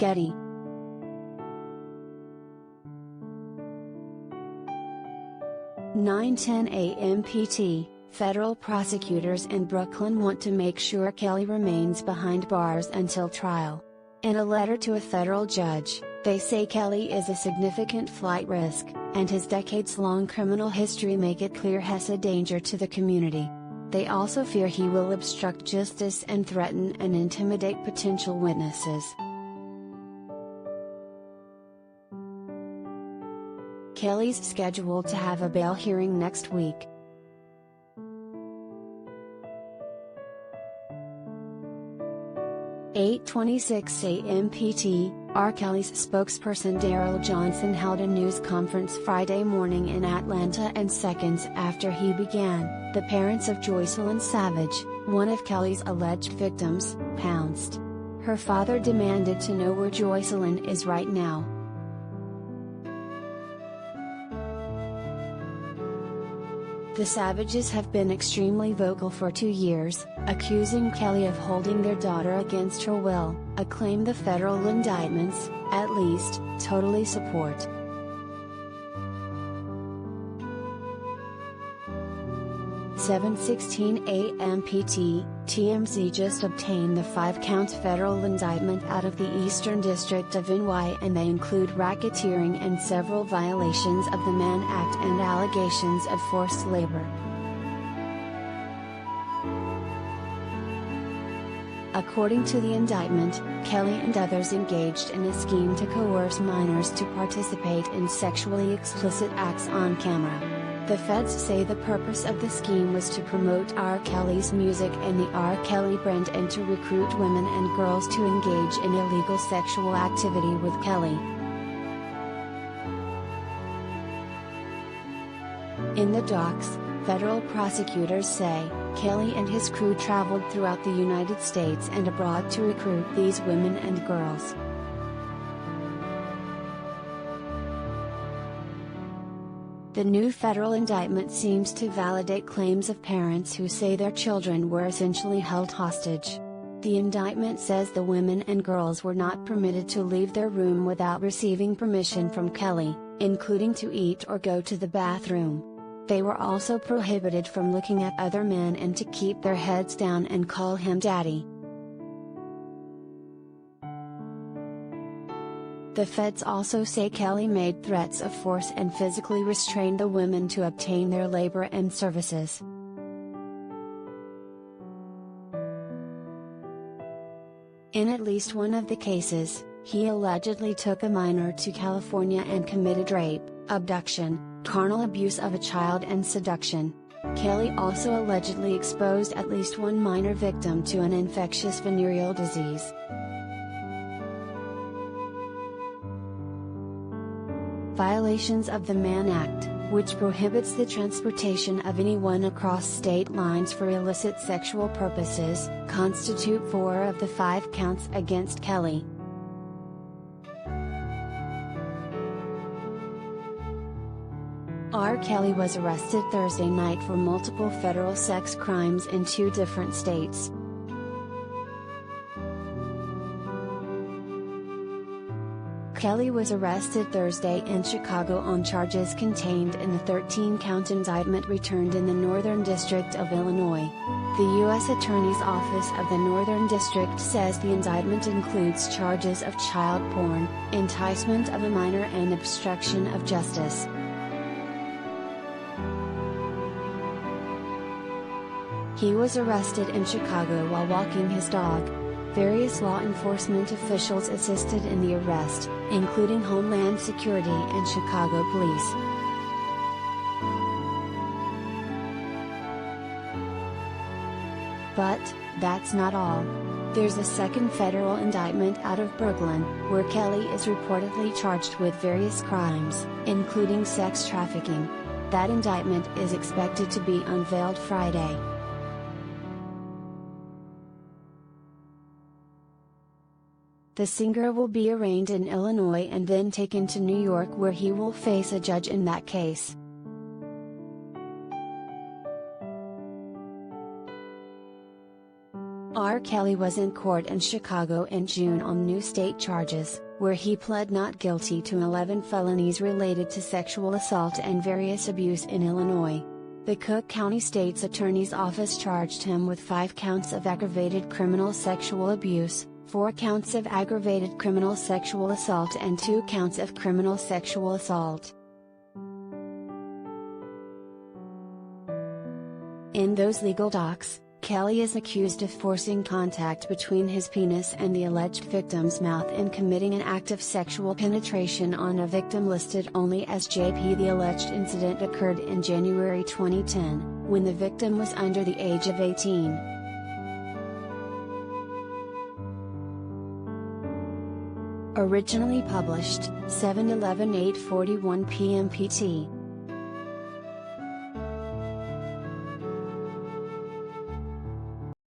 Getty. "9:10 a.m. PT, federal prosecutors in Brooklyn want to make sure Kelly remains behind bars until trial. In a letter to a federal judge, they say Kelly is a significant flight risk, and his decades-long criminal history make it clear he's a danger to the community. They also fear he will obstruct justice and threaten and intimidate potential witnesses." Kelly's scheduled to have a bail hearing next week. "8:26 a.m. PT, R. Kelly's spokesperson Daryl Johnson held a news conference Friday morning in Atlanta, and seconds after he began, the parents of Joycelyn Savage, one of Kelly's alleged victims, pounced. Her father demanded to know where Joycelyn is right now. The Savages have been extremely vocal for 2 years, accusing Kelly of holding their daughter against her will, a claim the federal indictments, at least, totally support. "7:16 a.m. PT, TMZ just obtained the 5-count federal indictment out of the Eastern District of NY, and they include racketeering and several violations of the Mann Act and allegations of forced labor." According to the indictment, Kelly and others engaged in a scheme to coerce minors to participate in sexually explicit acts on camera. The feds say the purpose of the scheme was to promote R. Kelly's music and the R. Kelly brand, and to recruit women and girls to engage in illegal sexual activity with Kelly. In the docs, federal prosecutors say, Kelly and his crew traveled throughout the United States and abroad to recruit these women and girls. The new federal indictment seems to validate claims of parents who say their children were essentially held hostage. The indictment says the women and girls were not permitted to leave their room without receiving permission from Kelly, including to eat or go to the bathroom. They were also prohibited from looking at other men and to keep their heads down and call him daddy. The feds also say Kelly made threats of force and physically restrained the women to obtain their labor and services. In at least one of the cases, he allegedly took a minor to California and committed rape, abduction, carnal abuse of a child, and seduction. Kelly also allegedly exposed at least one minor victim to an infectious venereal disease. Violations of the Mann Act, which prohibits the transportation of anyone across state lines for illicit sexual purposes, constitute 4 of the 5 counts against Kelly. R. Kelly was arrested Thursday night for multiple federal sex crimes in 2 different states. Kelly was arrested Thursday in Chicago on charges contained in the 13-count indictment returned in the Northern District of Illinois. The U.S. Attorney's Office of the Northern District says the indictment includes charges of child porn, enticement of a minor, and obstruction of justice. He was arrested in Chicago while walking his dog. Various law enforcement officials assisted in the arrest, including Homeland Security and Chicago Police. But that's not all. There's a second federal indictment out of Brooklyn, where Kelly is reportedly charged with various crimes, including sex trafficking. That indictment is expected to be unveiled Friday. The singer will be arraigned in Illinois and then taken to New York, where he will face a judge in that case. R. Kelly was in court in Chicago in June on new state charges, where he pled not guilty to 11 felonies related to sexual assault and various abuse in Illinois. The Cook County State's Attorney's Office charged him with 5 counts of aggravated criminal sexual abuse, 4 counts of aggravated criminal sexual assault and 2 counts of criminal sexual assault. In those legal docs, Kelly is accused of forcing contact between his penis and the alleged victim's mouth and committing an act of sexual penetration on a victim listed only as JP. The alleged incident occurred in January 2010, when the victim was under the age of 18. Originally published, 7/11/841 p.m. pt.